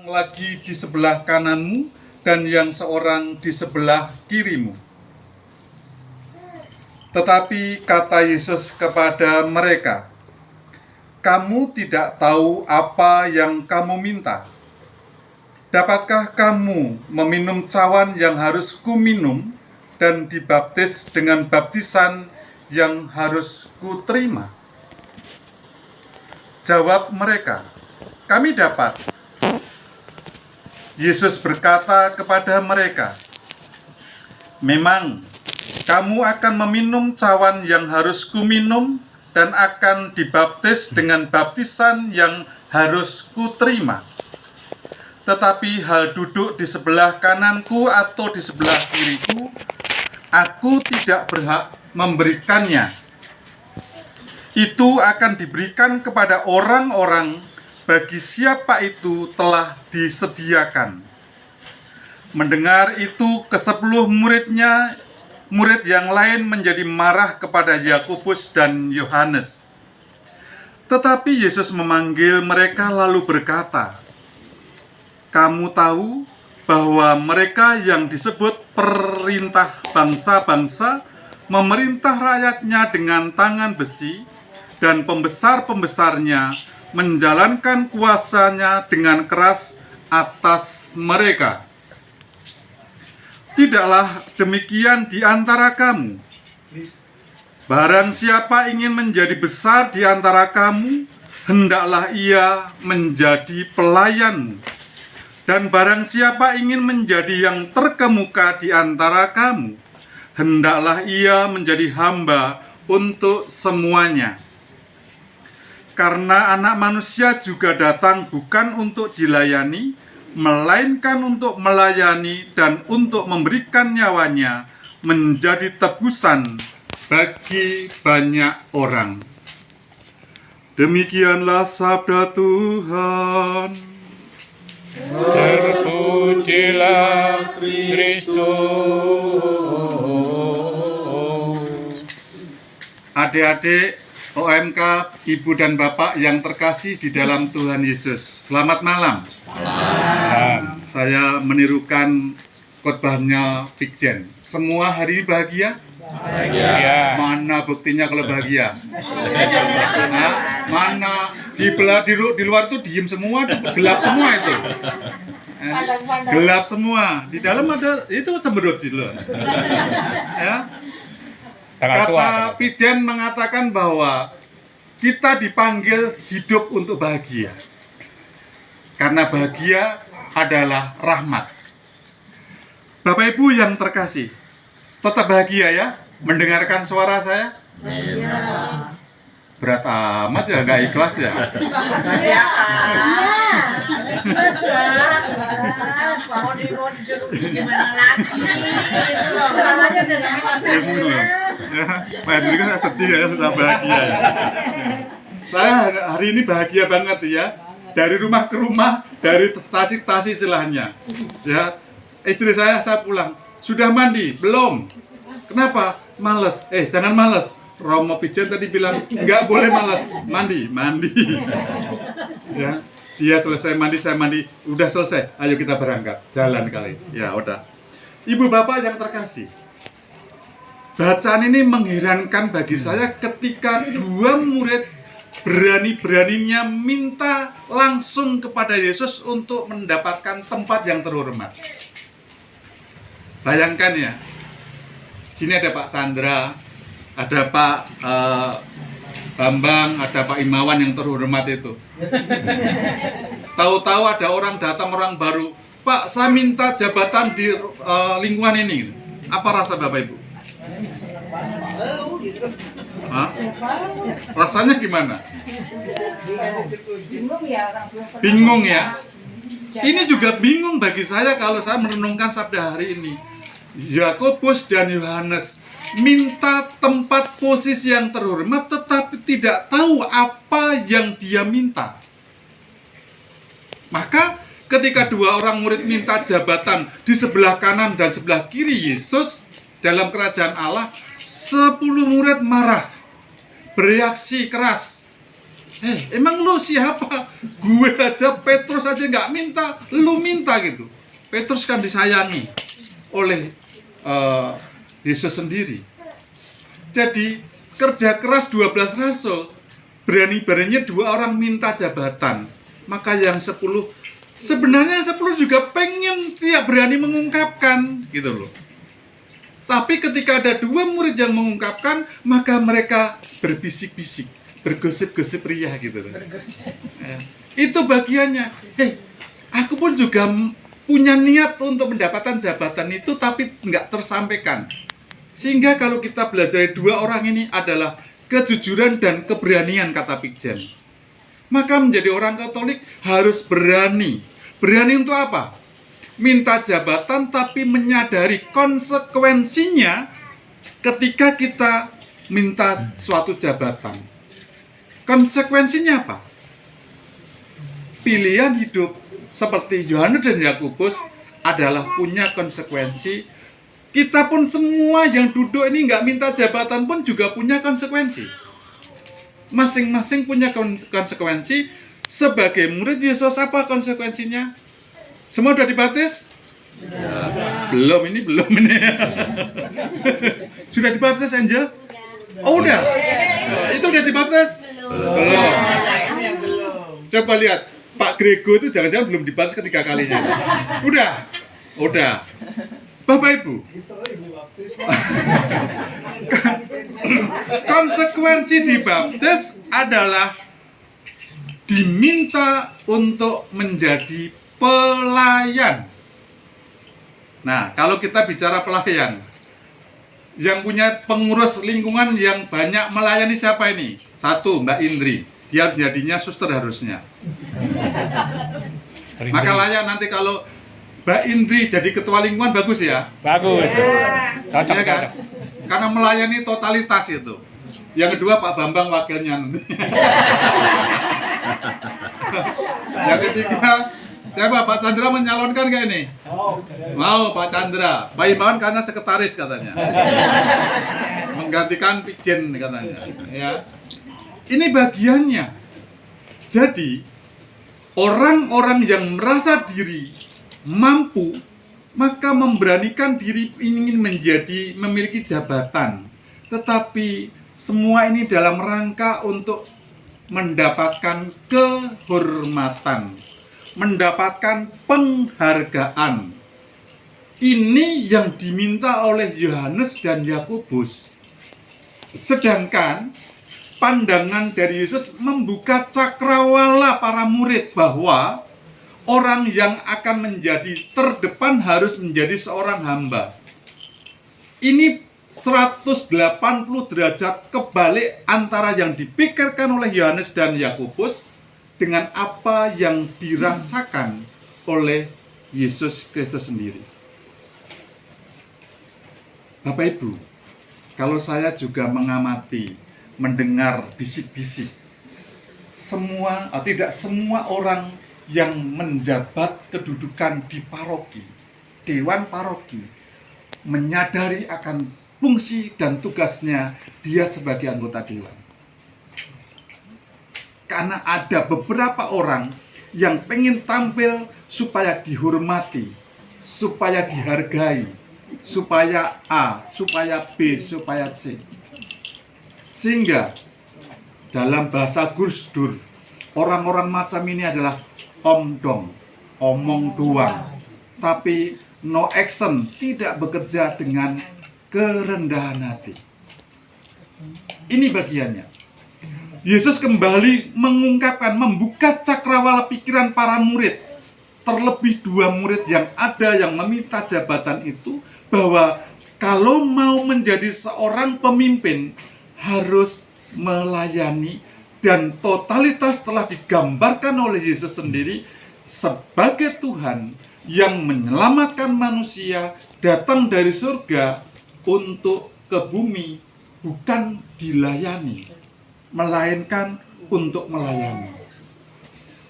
lagi di sebelah kananmu dan yang seorang di sebelah kirimu. Tetapi kata Yesus kepada mereka, "Kamu tidak tahu apa yang kamu minta. Dapatkah kamu meminum cawan yang harus kuminum dan dibaptis dengan baptisan yang harus kuterima?" Jawab mereka, "Kami dapat." Yesus berkata kepada mereka, "Memang kamu akan meminum cawan yang harus kuminum dan akan dibaptis dengan baptisan yang harus kuterima. Tetapi hal duduk di sebelah kananku atau di sebelah kiriku, aku tidak berhak memberikannya. Itu akan diberikan kepada orang-orang bagi siapa itu telah disediakan." Mendengar itu, ke-10 murid yang lain menjadi marah kepada Yakobus dan Yohanes. Tetapi Yesus memanggil mereka lalu berkata, "Kamu tahu bahwa mereka yang disebut perintah bangsa-bangsa memerintah rakyatnya dengan tangan besi, dan pembesar-pembesarnya menjalankan kuasanya dengan keras atas mereka. Tidaklah demikian di antara kamu. Barang siapa ingin menjadi besar di antara kamu, hendaklah ia menjadi pelayanmu. Dan barang siapa ingin menjadi yang terkemuka di antara kamu, hendaklah ia menjadi hamba untuk semuanya. Karena Anak Manusia juga datang bukan untuk dilayani, melainkan untuk melayani dan untuk memberikan nyawanya menjadi tebusan bagi banyak orang." Demikianlah sabda Tuhan. Terpujilah Kristus. Adik-adik OMK, Ibu dan Bapak yang terkasih di dalam Tuhan Yesus, selamat malam. Saya menirukan khotbahnya Bikjen. Semua hari ini bahagia? Bahagia. Mana buktinya kalau bahagia? Nah, mana di luar tuh diem semua, gelap semua itu. Gelap semua. Di dalam ada itu cemberut di luar. Ya. Kata Pijen mengatakan bahwa kita dipanggil hidup untuk bahagia. Karena bahagia adalah rahmat. Bapak Ibu yang terkasih, tetap bahagia ya mendengarkan suara saya? Iya. Berat amat ya, nggak ikhlas ya? Iya. Mau disuruh gimana lagi? Samanya udah Ya, Pak Hendri kan sedih ya, susah bahagia ya. Saya hari ini bahagia banget ya. Dari rumah ke rumah, dari stasi ke stasi istilahnya. Ya, istri saya pulang. Sudah mandi? Belum. Kenapa? Males. Jangan males. Romo Pijen tadi bilang nggak boleh malas, mandi. Ya, dia selesai mandi, saya mandi, udah selesai, ayo kita berangkat, jalan kali. Ya udah. Ibu bapak yang terkasih, bacaan ini mengherankan bagi saya ketika 2 murid berani-beraninya minta langsung kepada Yesus untuk mendapatkan tempat yang terhormat. Bayangkan ya, sini ada Pak Chandra, ada Pak Bambang, ada Pak Imawan yang terhormat itu. Tahu-taau ada orang datang, orang baru, "Pak, saya minta jabatan di lingkungan ini." Apa rasa Bapak Ibu? Hah? Rasanya gimana? Bingung ya? Ini juga bingung bagi saya kalau saya merenungkan sabda hari ini. Yakobus dan Yohanes minta tempat posisi yang terhormat tetapi tidak tahu apa yang dia minta. Maka ketika 2 orang murid minta jabatan di sebelah kanan dan sebelah kiri Yesus dalam kerajaan Allah, 10 murid marah, bereaksi keras. Emang lu siapa? Gue aja, Petrus aja nggak minta, lu minta gitu. Petrus kan disayangi oleh Yesus sendiri. Jadi kerja keras 12 rasul, berani-beraninya 2 orang minta jabatan. Maka yang 10, sebenarnya 10 juga pengen tidak berani mengungkapkan gitu loh. Tapi ketika ada 2 murid yang mengungkapkan, maka mereka berbisik-bisik, bergosip-gosip ria gitu loh. Ya. Itu bagiannya. Aku pun juga punya niat untuk mendapatkan jabatan itu, tapi nggak tersampaikan. Sehingga kalau kita belajar 2 orang ini adalah kejujuran dan keberanian, kata Pigjen. Maka menjadi orang Katolik harus berani. Berani untuk apa? Minta jabatan tapi menyadari konsekuensinya ketika kita minta suatu jabatan. Konsekuensinya apa? Pilihan hidup seperti Yohanes dan Yakobus adalah punya konsekuensi. Kita pun semua yang duduk ini nggak minta jabatan pun juga punya konsekuensi. Masing-masing punya konsekuensi. Sebagai murid Yesus, apa konsekuensinya? Semua sudah dibaptis? Ya. Belum ini. Sudah dibaptis, Angel? Oh, udah? Itu udah dibaptis? Belum. Coba lihat, Pak Grego itu jangan-jangan belum dibaptis ketiga kalinya. Udah. Bapak Ibu, konsekuensi dibaptis adalah diminta untuk menjadi pelayan. Nah, kalau kita bicara pelayan, yang punya pengurus lingkungan yang banyak melayani siapa ini? 1, Mbak Indri. Dia jadinya suster harusnya. Maka layak nanti kalau Mbak Indri jadi ketua lingkungan, bagus ya? Bagus. Cocok, Ya kan? cocok. Karena melayani totalitas itu. Yang kedua Pak Bambang wakilnya nanti. Yang ketiga, siapa? Pak Chandra menyalonkan nggak ini? Mau Pak Chandra. Pak Imawan karena sekretaris katanya. Menggantikan Pigjen katanya. Ya. Ini bagiannya. Jadi orang-orang yang merasa diri mampu, maka memberanikan diri ingin memiliki jabatan. Tetapi semua ini dalam rangka untuk mendapatkan kehormatan, mendapatkan penghargaan. Ini yang diminta oleh Yohanes dan Yakobus. Sedangkan pandangan dari Yesus membuka cakrawala para murid bahwa orang yang akan menjadi terdepan harus menjadi seorang hamba. Ini 180 derajat kebalik antara yang dipikirkan oleh Yohanes dan Yakobus dengan apa yang dirasakan oleh Yesus Kristus sendiri. Bapak Ibu, kalau saya juga mengamati, mendengar bisik-bisik, tidak semua orang yang menjabat kedudukan di paroki, dewan paroki, menyadari akan fungsi dan tugasnya dia sebagai anggota dewan. Karena ada beberapa orang yang pengen tampil supaya dihormati, supaya dihargai, supaya A, supaya B, supaya C. Sehingga dalam bahasa Gus Dur, orang-orang macam ini adalah omdom, omong doang, tapi no action, tidak bekerja dengan kerendahan hati. Ini bagiannya. Yesus kembali mengungkapkan, membuka cakrawala pikiran para murid, terlebih 2 murid yang ada yang meminta jabatan itu, bahwa kalau mau menjadi seorang pemimpin harus melayani, dan totalitas telah digambarkan oleh Yesus sendiri sebagai Tuhan yang menyelamatkan manusia datang dari surga untuk ke bumi, bukan dilayani, melainkan untuk melayani.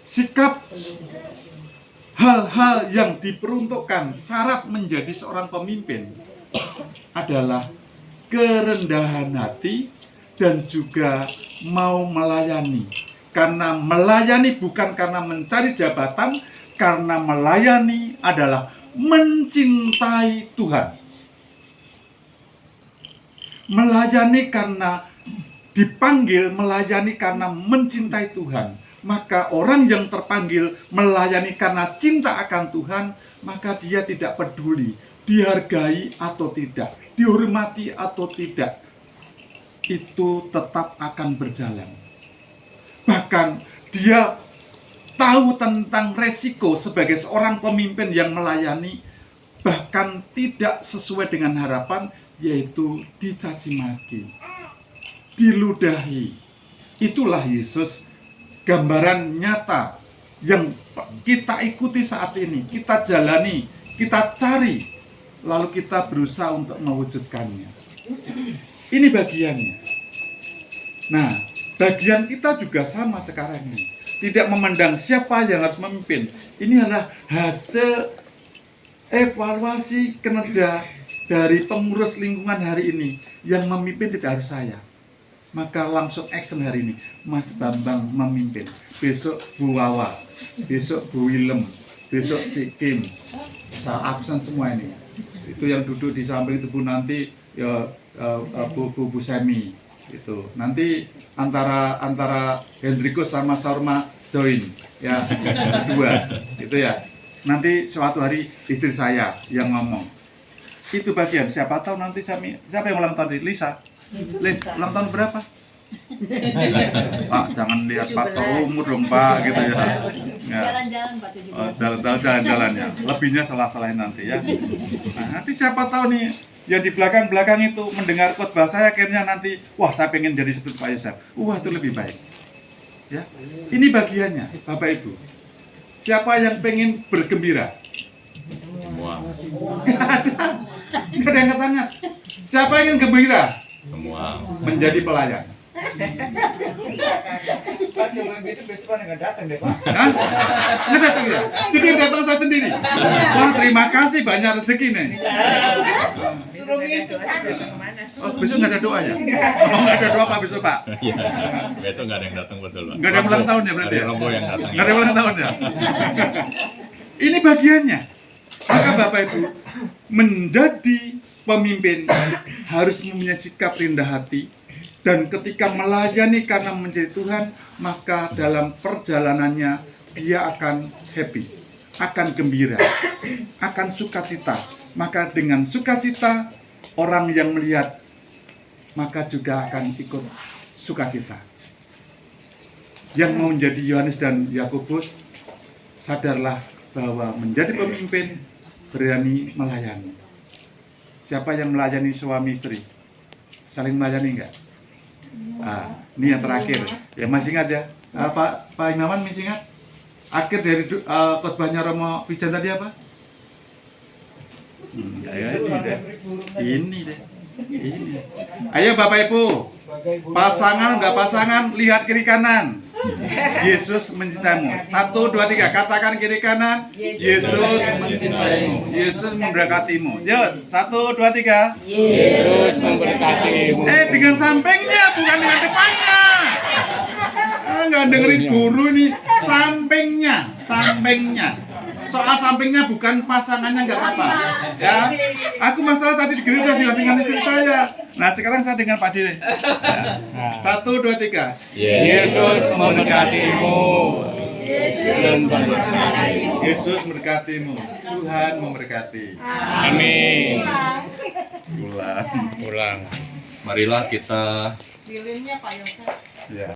Sikap hal-hal yang diperuntukkan syarat menjadi seorang pemimpin adalah kerendahan hati dan juga mau melayani, Karena melayani bukan karena mencari jabatan, karena melayani adalah mencintai Tuhan. Melayani karena dipanggil, melayani karena mencintai Tuhan. Maka orang yang terpanggil melayani karena cinta akan Tuhan, maka dia tidak peduli dihargai atau tidak, dihormati atau tidak, itu tetap akan berjalan. Bahkan dia tahu tentang resiko sebagai seorang pemimpin yang melayani, bahkan tidak sesuai dengan harapan, yaitu dicaci maki, diludahi. Itulah Yesus, gambaran nyata yang kita ikuti saat ini, kita jalani, kita cari, lalu kita berusaha untuk mewujudkannya. Ini bagiannya. Nah, bagian kita juga sama sekarang ini. Tidak memandang siapa yang harus memimpin. Ini adalah hasil evaluasi kinerja dari pengurus lingkungan hari ini. Yang memimpin tidak harus saya. Maka langsung action hari ini. Mas Bambang memimpin. Besok Bu Wawa. Besok Bu Willem. Besok Cik Kim. Saya absen semua ini. Itu yang duduk di samping itu Bu nanti ya, Bu Semi. Itu nanti antara Hendrikus sama Sarma join ya, berdua itu ya. Nanti suatu hari istri saya yang ngomong. Itu bagian. Siapa tahu nanti siapa yang ulang tahun? Lisa. Ulang tahun berapa? Pak, jangan lihat Pak umur dong Pak, gitu ya. Jalan-jalan Pak 17. Jalan-jalan ya. Lebihnya salah-salahin nanti ya. Nah, nanti siapa tahu nih yang di belakang itu mendengar khotbah saya, akhirnya nanti wah saya pengen jadi seperti Pak Yosef. Wah itu lebih baik. Ya, ini bagiannya Bapak Ibu. Siapa yang pengen bergembira? Semua. Nggak ada yang angkat. Siapa yang ingin gembira? Semua. Menjadi pelayan. Nggak datang deh Pak. Hah? Nggak datang ya? Jadi yang datang saya sendiri. Wah terima kasih, banyak rezeki nih. Suruh ngikut kemana? Oh, besok nggak ada doa ya? Oh, nggak ada doa Pak besok Pak? Iya. Besok nggak ada yang datang betul Pak. Nggak ada yang ulang tahun ya berarti? Hari Rabu yang datang. Nggak ada yang ulang tahun ya? Ini bagiannya. Maka Bapak Ibu, menjadi pemimpin harus mempunyai sikap rendah hati. Dan ketika melayani karena mencintai Tuhan, maka dalam perjalanannya dia akan happy, akan gembira, akan sukacita. Maka dengan sukacita, orang yang melihat, maka juga akan ikut sukacita. Yang mau menjadi Yohanes dan Yakobus, sadarlah bahwa menjadi pemimpin berani melayani. Siapa yang melayani suami istri? Saling melayani enggak? Ini yang terakhir. Ya masih ingat ya? Pak Imawan masih ingat? Akhir dari khotbahnya Romo Pijan tadi apa? Ya, ini deh. Ini. Ayo Bapak Ibu, pasangan nggak pasangan, lihat kiri kanan. Yesus mencintaimu. 1, 2, 3, katakan kiri kanan. Yesus mencintaimu. Yesus memberkatimu. Yuk, 1, 2, 3. Yesus memberkatimu. Dengan sampingnya, bukan dengan depannya. Nggak dengerin guru ini. Sampingnya. Soal sampingnya bukan pasangannya, nggak apa-apa. Ya, aku masalah tadi di gereja dengan istri saya. Nah sekarang saya dengan Pak Dire. 1, 2, 3. Yesus memberkatimu. Yesus memberkatimu. Tuhan memberkati. Amin. Ulang. Marilah kita Lilinnya Pak Yosef. Ya.